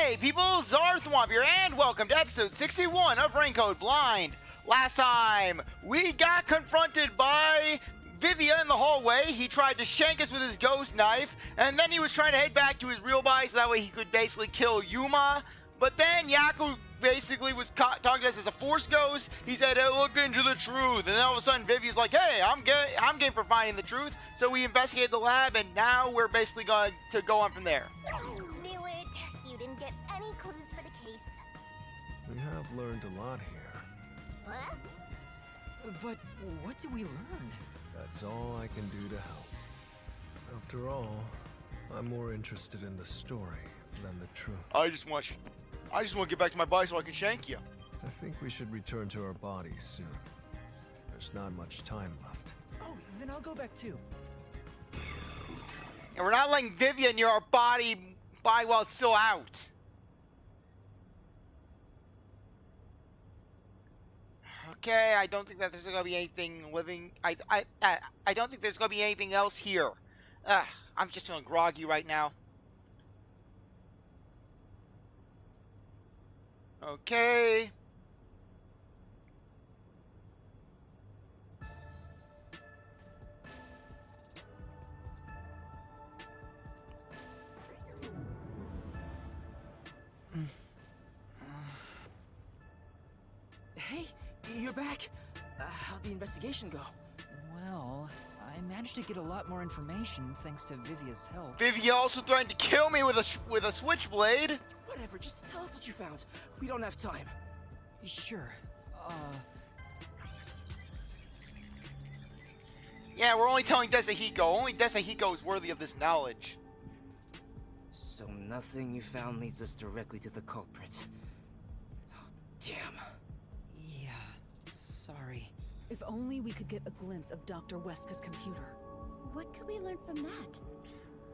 Hey people, CzarThwomp here, and welcome to episode 61 of Raincoat Blind. Last time, we got confronted by Vivia in the hallway. He tried to shank us with his ghost knife, and then he was trying to head back to his real body so that way he could basically kill Yuma. But then Yaku basically was talking to us as a force ghost. He said, hey, look into the truth. And then all of a sudden, Vivia's like, hey, I'm game for finding the truth. So we investigated the lab, and now we're basically going to go on from there. Knew it. You didn't get any clues for the case. We have learned a lot here. What? But what did we learn? That's all I can do to help. After all, I'm more interested in the story than the truth. I just want to get back to my body so I can shank you. I think we should return to our bodies soon. There's not much time left. Oh, then I'll go back too. And we're not letting Vivia near our body while it's still out. Okay, I don't think that there's gonna be anything living. I don't think there's gonna be anything else here. I'm just feeling groggy right now. Okay. Hey, you're back. How'd the investigation go? Well, I managed to get a lot more information thanks to Vivia's help. Vivia also threatened to kill me with a switchblade. Whatever, just tell us what you found. We don't have time. Sure. Yeah, we're only telling Desahiko. Only Desahiko is worthy of this knowledge. So nothing you found leads us directly to the culprit. Oh, damn. Yeah, sorry. If only we could get a glimpse of Dr. Weska's computer. What could we learn from that?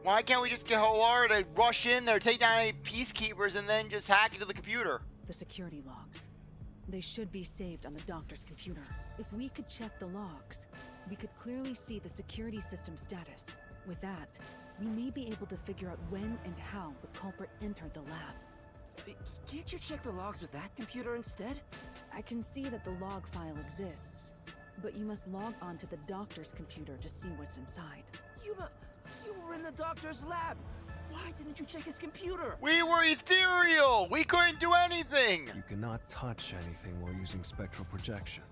Why can't we just get Holara to rush in there, take down any Peacekeepers, and then just hack into the computer? The security logs. They should be saved on the doctor's computer. If we could check the logs, we could clearly see the security system status. With that, we may be able to figure out when and how the culprit entered the lab. Can't you check the logs with that computer instead? I can see that the log file exists, but you must log onto the doctor's computer to see what's inside. Yuma, you were in the doctor's lab. Why didn't you check his computer? We were ethereal! We couldn't do anything! You cannot touch anything while using spectral projection.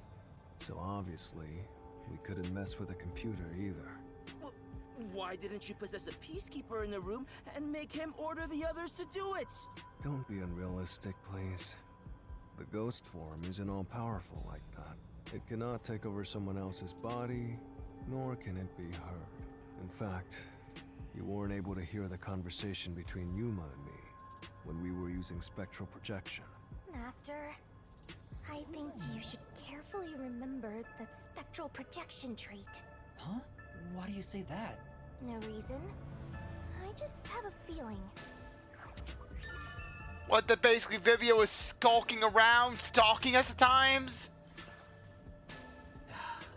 So obviously, we couldn't mess with a computer either. Well, why didn't you possess a Peacekeeper in the room and make him order the others to do it? Don't be unrealistic, please. The ghost form isn't all-powerful like that. It cannot take over someone else's body, nor can it be heard. In fact, you weren't able to hear the conversation between Yuma and me when we were using spectral projection. Master, I think you should carefully remember that spectral projection trait. Huh? Why do you say that? No reason. I just have a feeling. What, that basically Vivia was skulking around, stalking us at times?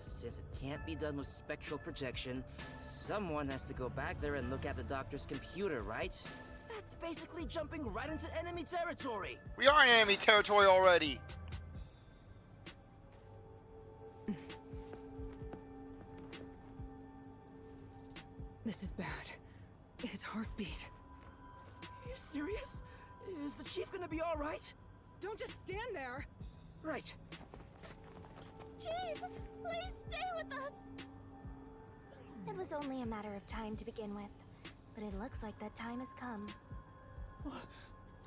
Since it can't be done with spectral projection, someone has to go back there and look at the doctor's computer, right? That's basically jumping right into enemy territory. We are in enemy territory already. This is bad. His heartbeat. Are you serious? Is the chief gonna be all right? Don't just stand there! Right. Chief, please stay with us! It was only a matter of time to begin with, but it looks like that time has come.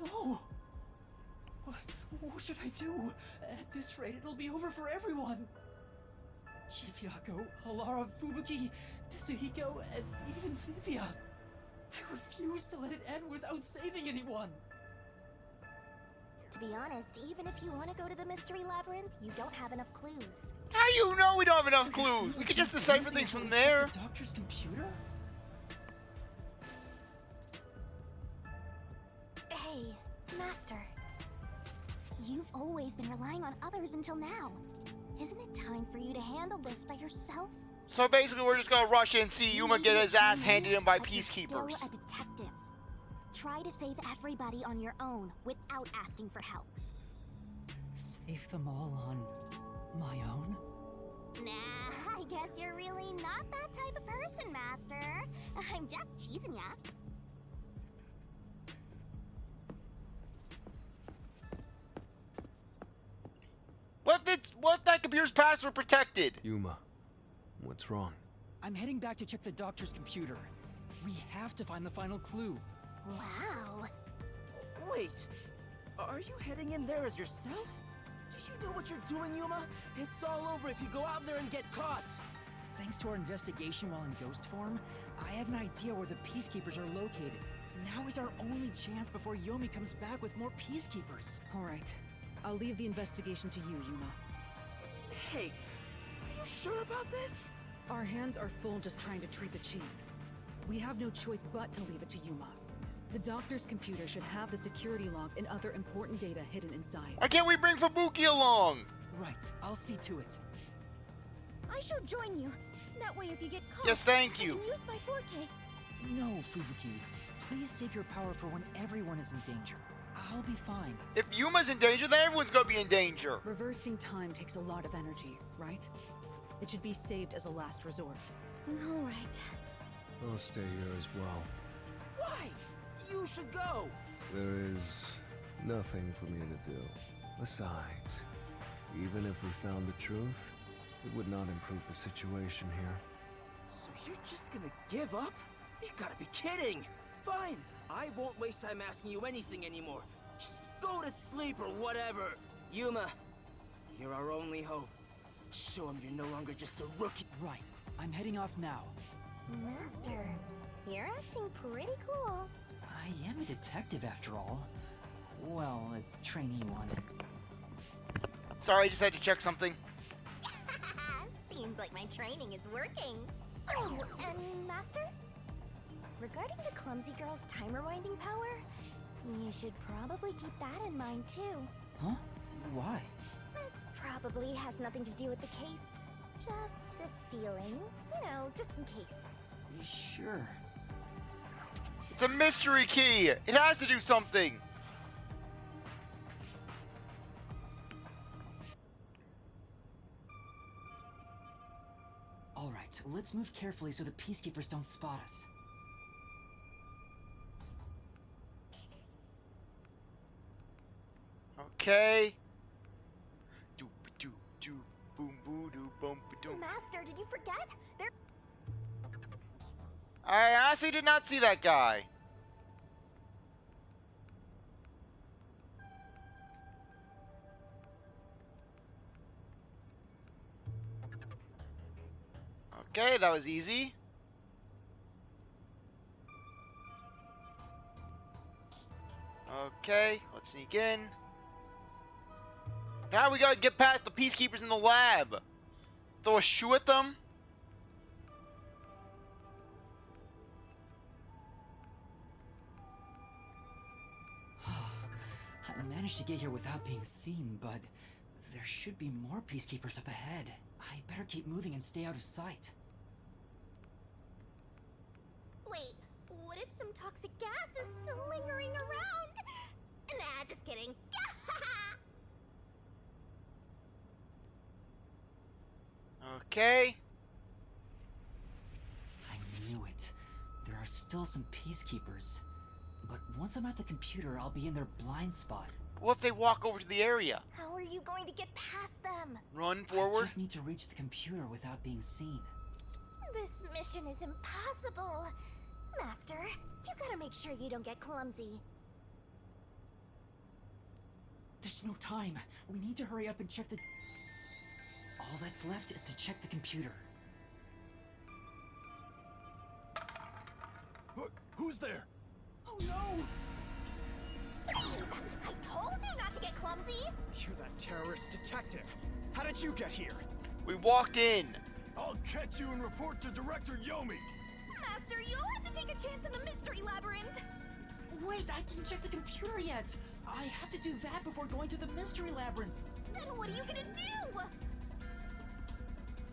No! What should I do? At this rate, it'll be over for everyone! Chief Yako, Holara, Fubuki, Tetsuhiko, and even Vivia. I refuse to let it end without saving anyone! To be honest, even if you want to go to the Mystery Labyrinth, you don't have enough clues. How do you know we don't have enough clues? We could just decipher things from there. The doctor's computer? Hey, Master. You've always been relying on others until now. Isn't it time for you to handle this by yourself? So basically, we're just gonna rush in and see Yuma get his ass handed in by But you're Peacekeepers. still a detective. try to save everybody on your own without asking for help. Save them all on my own? Nah, I guess you're really not that type of person, Master. I'm just teasing ya. What if that computer's password protected? Yuma, what's wrong? I'm heading back to check the doctor's computer. We have to find the final clue. Wow. Wait, are you heading in there as yourself? Do you know what you're doing, Yuma? It's all over if you go out there and get caught. Thanks to our investigation while in ghost form, I have an idea where the Peacekeepers are located. Now is our only chance before Yomi comes back with more Peacekeepers. All right. I'll leave the investigation to you, Yuma. Hey, are you sure about this? Our hands are full just trying to treat the chief. We have no choice but to leave it to Yuma. The doctor's computer should have the security log and other important data hidden inside. Why can't we bring Fubuki along? Right, I'll see to it. I shall join you. That way if you get caught, Yes, thank you. I can use my Forte. No, Fubuki. Please save your power for when everyone is in danger. I'll be fine. If Yuma's in danger, then everyone's gonna be in danger. Reversing time takes a lot of energy, right? It should be saved as a last resort. All right. I'll stay here as well. Why? You should go. There is nothing for me to do. Besides, even if we found the truth, it would not improve the situation here. So you're just gonna give up? You gotta be kidding! Fine, I won't waste time asking you anything anymore. Just go to sleep or whatever. Yuma, you're our only hope. Show him you're no longer just a rookie. Right, I'm heading off now. Master, you're acting pretty cool. I am a detective after all. Well, a trainee one. Sorry, I just had to check something. Seems like my training is working. Oh, and Master? Regarding the clumsy girl's time rewinding power, you should probably keep that in mind too. Huh? Why? It probably has nothing to do with the case. Just a feeling. You know, just in case. Sure. It's a mystery key. It has to do something. All right, let's move carefully so the Peacekeepers don't spot us. Okay. Do do do boom boo do boom do. Master, did you forget? There. I honestly did not see that guy. Okay, that was easy. Okay, let's sneak in. Now we gotta get past the Peacekeepers in the lab. Throw a shoe at them. I managed to get here without being seen, but there should be more Peacekeepers up ahead. I better keep moving and stay out of sight. Wait, what if some toxic gas is still lingering around? Nah, just kidding. Okay. I knew it. There are still some Peacekeepers. But once I'm at the computer, I'll be in their blind spot. What if they walk over to the area? How are you going to get past them? Run I forward? just need to reach the computer without being seen. This mission is impossible. Master, you gotta make sure you don't get clumsy. There's no time. We need to hurry up and check the... All that's left is to check the computer. Who's there? Oh no! Please, I told you not to get clumsy. You're that terrorist detective. How did you get here? We walked in. I'll catch you and report to Director Yomi. Master, you'll have to take a chance in the Mystery Labyrinth. Wait, I didn't check the computer yet! I have to do that before going to the Mystery Labyrinth! Then what are you gonna do?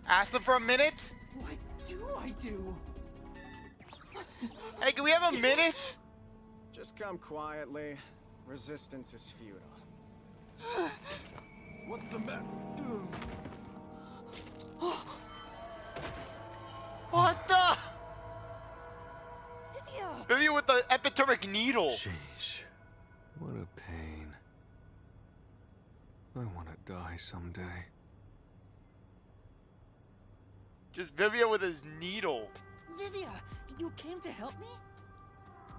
Ask them for a minute. What do I do? Hey, can we have a minute? Just come quietly. Resistance is futile. What's the matter? What the? Vivia! Vivia with the epidermic needle. Sheesh. What a pain. I want to die someday. Just Vivia with his needle. Vivia, you came to help me?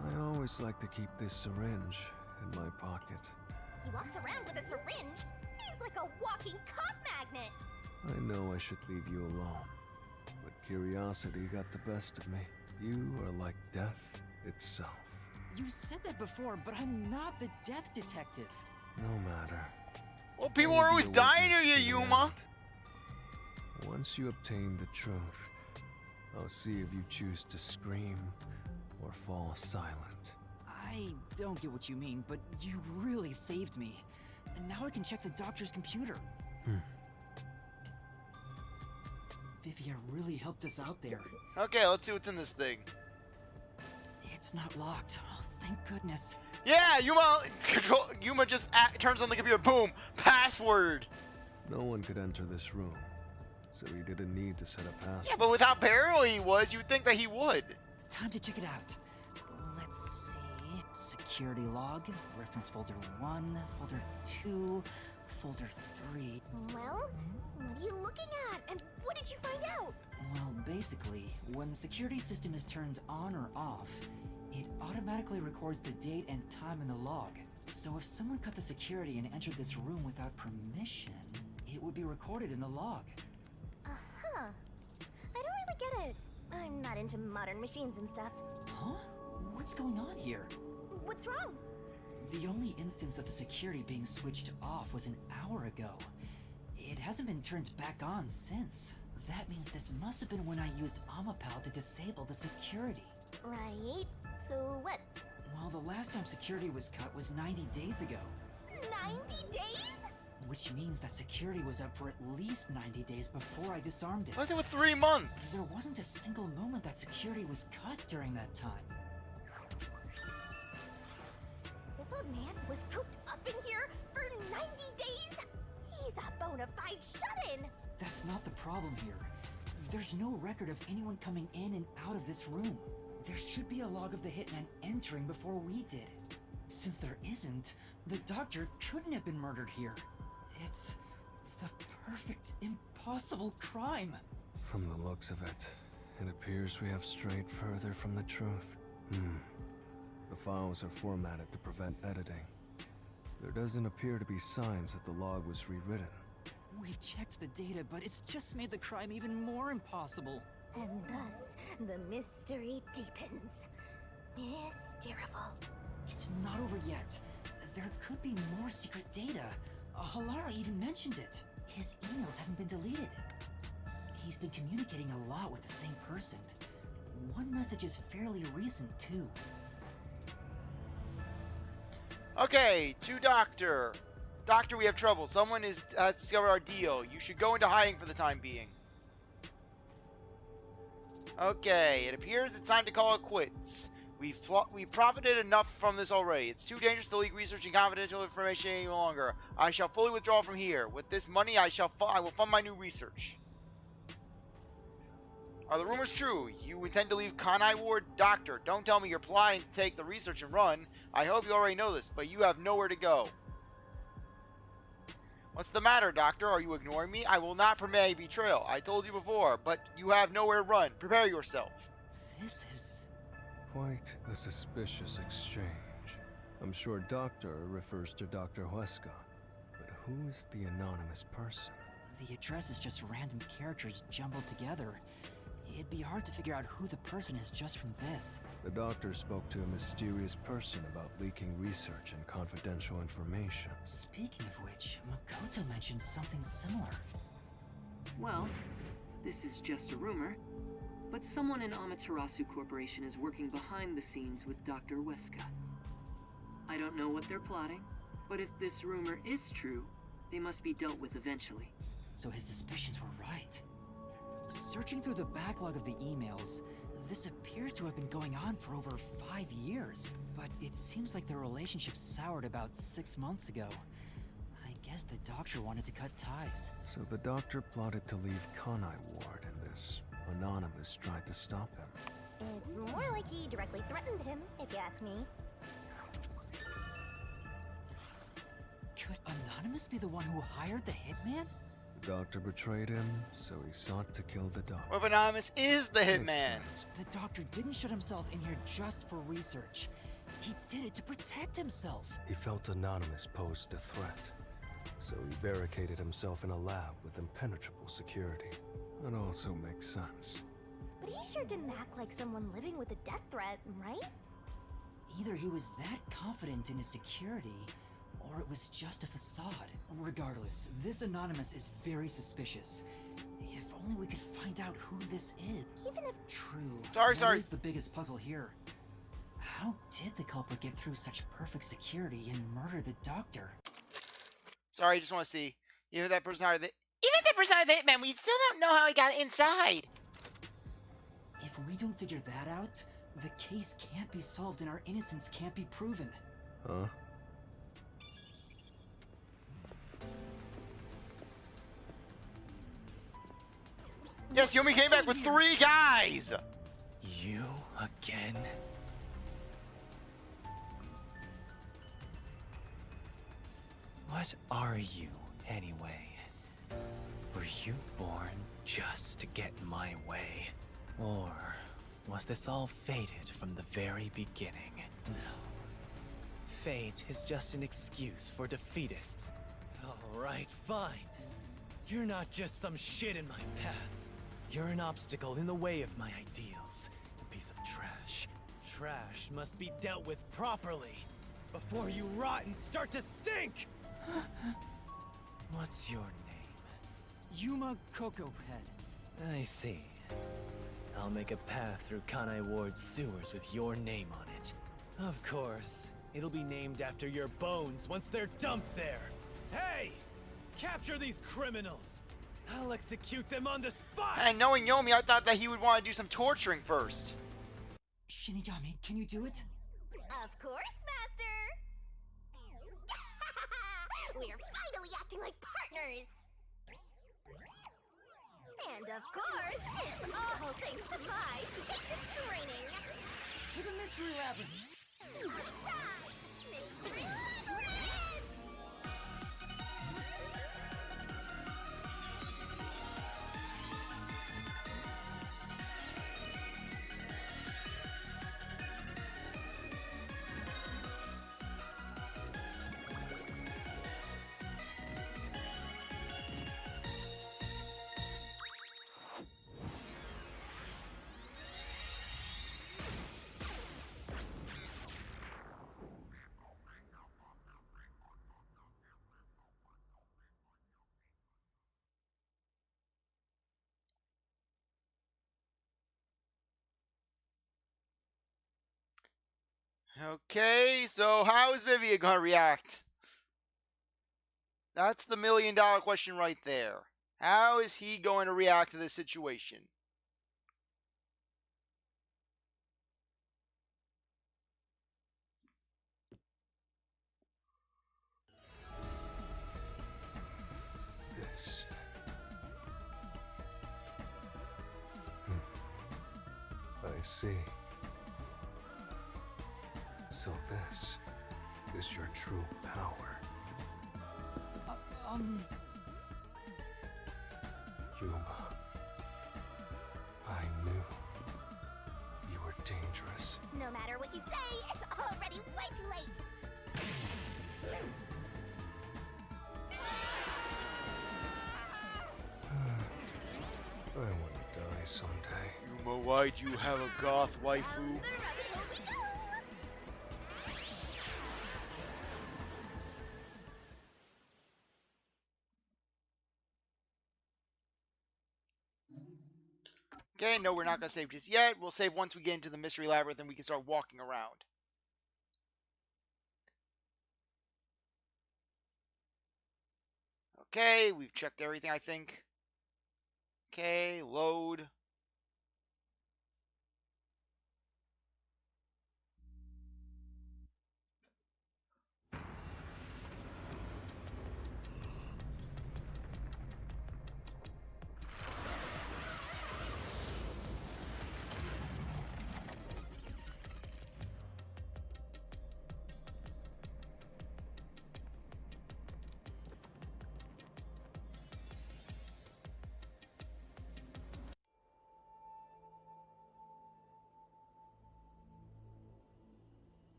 I always like to keep this syringe in my pocket. He walks around with a syringe. He's like a walking cop magnet. I know I should leave you alone, but curiosity got the best of me. You are like death itself. You said that before, but I'm not the death detective. No matter. Well, people are I'll be always a dying witness to you, to the Yuma. end. Once you obtain the truth, I'll see if you choose to scream or fall silent. I don't get what you mean, but you really saved me. And now I can check the doctor's computer. Vivia really helped us out there. Okay, let's see what's in this thing. It's not locked. Oh, thank goodness. Yeah, Yuma just turns on the computer. Boom, password. No one could enter this room, so he didn't need to set a password. Yeah, but with how paranoid he was, you'd think that he would. Time to check it out. Let's see. Security log, reference folder 1, folder 2, folder 3. Well, what are you looking at? And what did you find out? Well, basically, when the security system is turned on or off, it automatically records the date and time in the log. So if someone cut the security and entered this room without permission, it would be recorded in the log. Uh-huh. I don't really get it. I'm not into modern machines and stuff. Huh? What's going on here? What's wrong? The only instance of the security being switched off was an hour ago. It hasn't been turned back on since. That means this must have been when I used Amapal to disable the security. Right. So what? Well, the last time security was cut was 90 days ago. 90 days? Which means that security was up for at least 90 days before I disarmed it. Why is it with 3 months? There wasn't a single moment that security was cut during that time. This old man was cooped up in here for 90 days? He's a bona fide shut-in! That's not the problem here. There's no record of anyone coming in and out of this room. There should be a log of the hitman entering before we did. Since there isn't, the doctor couldn't have been murdered here. It's the perfect, impossible crime. From the looks of it, it appears we have strayed further from the truth. The files are formatted to prevent editing. There doesn't appear to be signs that the log was rewritten. We've checked the data, but it's just made the crime even more impossible. And thus, the mystery deepens. Mysterious. It's not over yet. There could be more secret data. Halara even mentioned it. His emails haven't been deleted. He's been communicating a lot with the same person. One message is fairly recent, too. Okay, to Doctor. Doctor, we have trouble. Someone has discovered our deal. You should go into hiding for the time being. Okay, it appears it's time to call it quits. We've profited enough from this already. It's too dangerous to leak research and confidential information any longer. I shall fully withdraw from here. With this money, I will fund my new research. Are the rumors true? You intend to leave Kanai Ward? Doctor, don't tell me you're plotting to take the research and run. I hope you already know this, but you have nowhere to go. What's the matter, Doctor? Are you ignoring me? I will not permit a betrayal. I told you before, but you have nowhere to run. Prepare yourself. This is... Quite a suspicious exchange. I'm sure Doctor refers to Dr. Huesca, but who is the anonymous person? The address is just random characters jumbled together. It'd be hard to figure out who the person is just from this. The doctor spoke to a mysterious person about leaking research and confidential information. Speaking of which, Makoto mentioned something similar. Well, this is just a rumor, but someone in Amaterasu Corporation is working behind the scenes with Dr. Huesca. I don't know what they're plotting, but if this rumor is true, they must be dealt with eventually. So his suspicions were right. Searching through the backlog of the emails, This appears to have been going on for over 5 years, but it seems like their relationship soured about 6 months ago. I guess the doctor wanted to cut ties. So the doctor plotted to leave Kanai Ward, and this anonymous tried to stop him. It's more like he directly threatened him, if you ask me. Could Anonymous be the one who hired the hitman? The doctor betrayed him, so he sought to kill the doctor. What if Anonymous is the Makes hitman? sense. The doctor didn't shut himself in here just for research. He did it to protect himself. He felt Anonymous posed a threat, so he barricaded himself in a lab with impenetrable security. That also makes sense. But he sure didn't act like someone living with a death threat, right? Either he was that confident in his security, or it was just a facade. Regardless, this Anonymous is very suspicious. If only we could find out who this is. Even if True. Sorry. That is the biggest puzzle here. How did the culprit get through such perfect security and murder the doctor? Sorry, I just want to see. Even if that person hired the hitman, we still don't know how he got inside. If we don't figure that out, the case can't be solved and our innocence can't be proven. Huh? Yes, Yumi came back with 3 guys. You again? What are you, anyway? Were you born just to get my way? Or was this all fated from the very beginning? No. Fate is just an excuse for defeatists. Alright, fine. You're not just some shit in my path. You're an obstacle in the way of my ideals. A piece of trash. Trash must be dealt with properly before you rot and start to stink! What's your name? Yuma Cocoa Head. I see. I'll make a path through Kanai Ward's sewers with your name on it. Of course, it'll be named after your bones once they're dumped there. Hey! Capture these criminals! I'll execute them on the spot! And knowing Yomi, I thought that he would want to do some torturing first. Shinigami, can you do it? Of course, Master! We're finally acting like partners! And of course, it's all thanks to my patient training! To the Mystery Labyrinth! Mystery Labyrinth! Okay, so how is Vivia gonna react? That's the million-dollar question right there. How is he going to react to this situation? This. I see. So this is your true power. Yuma. I knew you were dangerous. No matter what you say, it's already way too late! I want to die someday. Yuma, why'd you have a goth waifu? Okay, no, we're not going to save just yet. We'll save once we get into the Mystery Labyrinth and we can start walking around. Okay, we've checked everything, I think. Okay, load.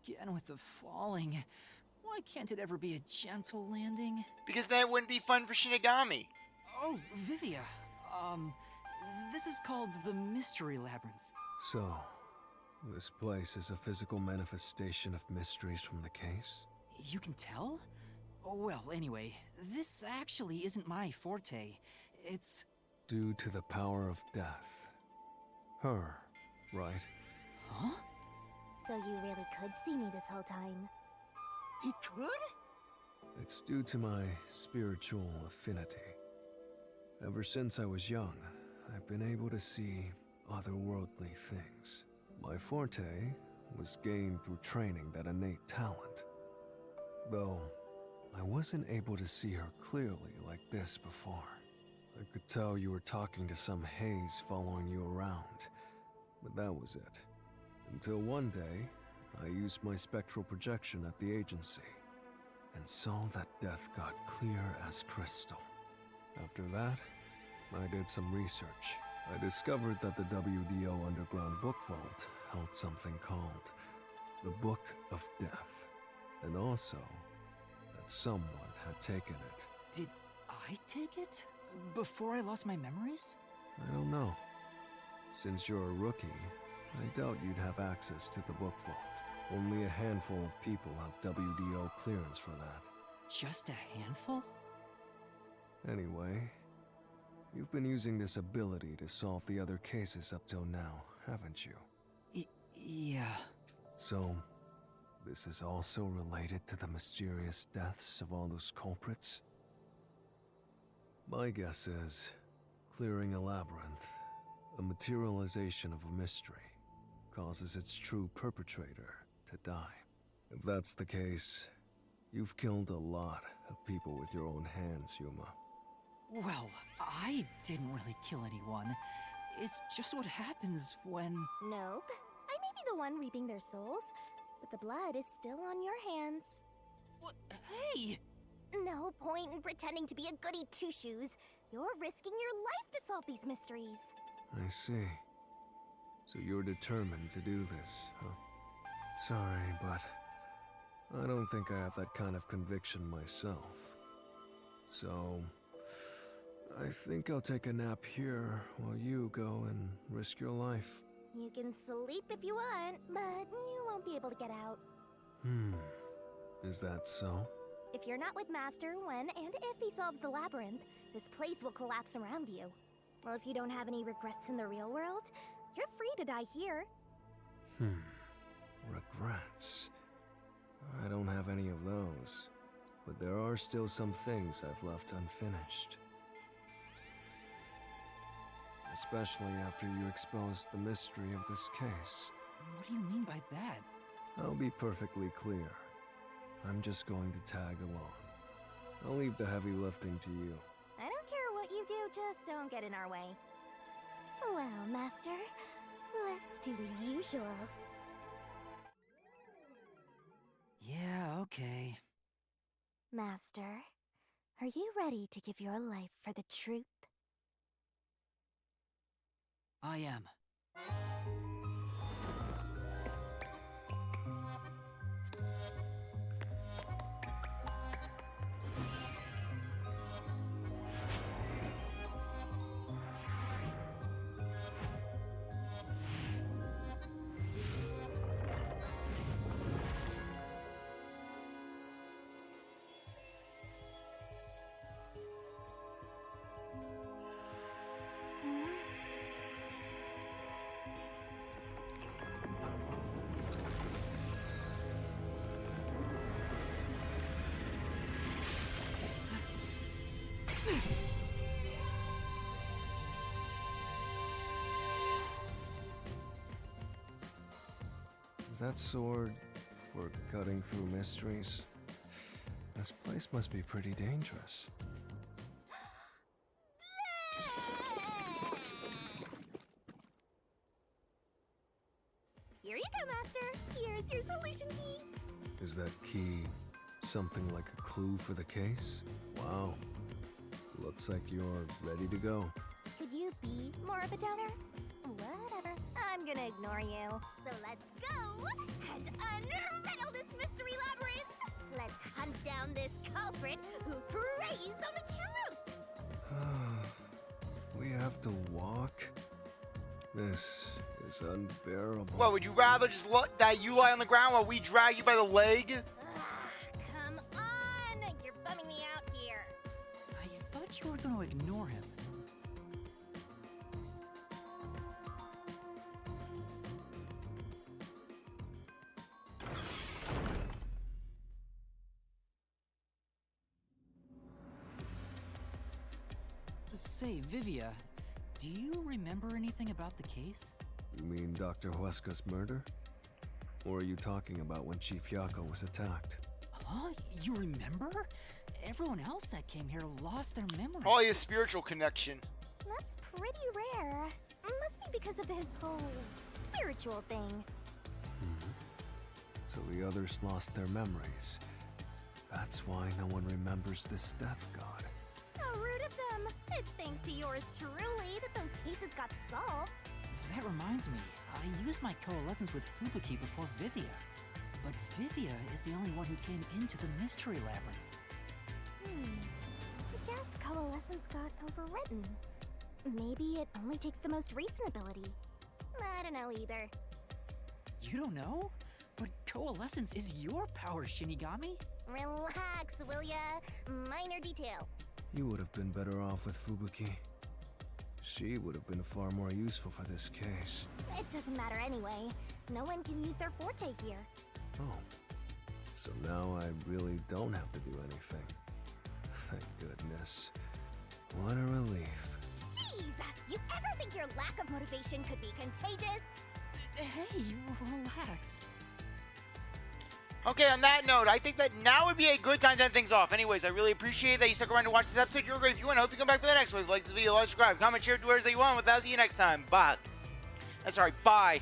again with the falling. Why can't it ever be a gentle landing? Because that wouldn't be fun for Shinigami. Oh, Vivia. This is called the Mystery Labyrinth. So, this place is a physical manifestation of mysteries from the case? You can tell? Oh, well, anyway, this actually isn't my forte. It's... Due to the power of death. Her, right? Huh? So you really could see me this whole time. He could? It's due to my spiritual affinity. Ever since I was young, I've been able to see otherworldly things. My forte was gained through training that innate talent. Though, I wasn't able to see her clearly like this before. I could tell you were talking to some haze following you around, but that was it. Until one day, I used my spectral projection at the agency, and saw that death got clear as crystal. After that, I did some research. I discovered that the WDO Underground Book Vault held something called the Book of Death, and also that someone had taken it. Did I take it? Before I lost my memories? I don't know. Since you're a rookie, I doubt you'd have access to the book vault. Only a handful of people have WDO clearance for that. Just a handful? Anyway, you've been using this ability to solve the other cases up till now, haven't you? Yeah. So, this is also related to the mysterious deaths of all those culprits? My guess is, clearing a labyrinth, a materialization of a mystery, causes its true perpetrator to die. If that's the case, you've killed a lot of people with your own hands, Yuma. Well, I didn't really kill anyone. It's just what happens when... Nope. I may be the one reaping their souls, but the blood is still on your hands. What? Hey! No point in pretending to be a goody two-shoes. You're risking your life to solve these mysteries. I see. So you're determined to do this, huh? Sorry, but I don't think I have that kind of conviction myself. So, I think I'll take a nap here while you go and risk your life. You can sleep if you want, but you won't be able to get out. Is that so? If you're not with Master when and if he solves the labyrinth, this place will collapse around you. Well, if you don't have any regrets in the real world, you're free to die here. Regrets? I don't have any of those. But there are still some things I've left unfinished. Especially after you exposed the mystery of this case. What do you mean by that? I'll be perfectly clear. I'm just going to tag along. I'll leave the heavy lifting to you. I don't care what you do, just don't get in our way. Well, Master, let's do the usual. Yeah, okay. Master, are you ready to give your life for the truth? I am. Is that sword for cutting through mysteries? This place must be pretty dangerous. Here you go, Master. Here's your solution key. Is that key something like a clue for the case? Wow. Looks like you're ready to go. Could you be more of a downer? Whatever. I I'm gonna ignore you. So let's go and unriddle this mystery labyrinth. Let's hunt down this culprit who preys on the truth. We have to walk? This is unbearable. What, would you rather just let that you lie on the ground while we drag you by the leg? Come on, you're bumming me out here. I thought you were gonna ignore him. Say, Vivia, do you remember anything about the case? You mean Dr. Huesca's murder? Or are you talking about when Chief Yako was attacked? Huh? You remember? Everyone else that came here lost their memories. Probably a spiritual connection. That's pretty rare. Must be because of his whole spiritual thing. So the others lost their memories. That's why no one remembers this death god. How rude of them. It's thanks to yours truly that those cases got solved. That reminds me, I used my coalescence with Fubuki before Vivia. But Vivia is the only one who came into the Mystery Labyrinth. I guess coalescence got overwritten. Maybe it only takes the most recent ability. I don't know either. You don't know? But coalescence is your power, Shinigami. Relax, will ya? Minor detail. You would have been better off with Fubuki. She would have been far more useful for this case. It doesn't matter anyway. No one can use their Forte here. Oh. So now I really don't have to do anything. Thank goodness. What a relief. Jeez! You ever think your lack of motivation could be contagious? Hey, relax. Okay, on that note, I think that now would be a good time to end things off. Anyways, I really appreciate that you stuck around to watch this episode. You're great. If you want, I hope you come back for the next one. If you like this video, like, subscribe, comment, share, do whatever you want. With that, see you next time. Bye. That's right. Bye.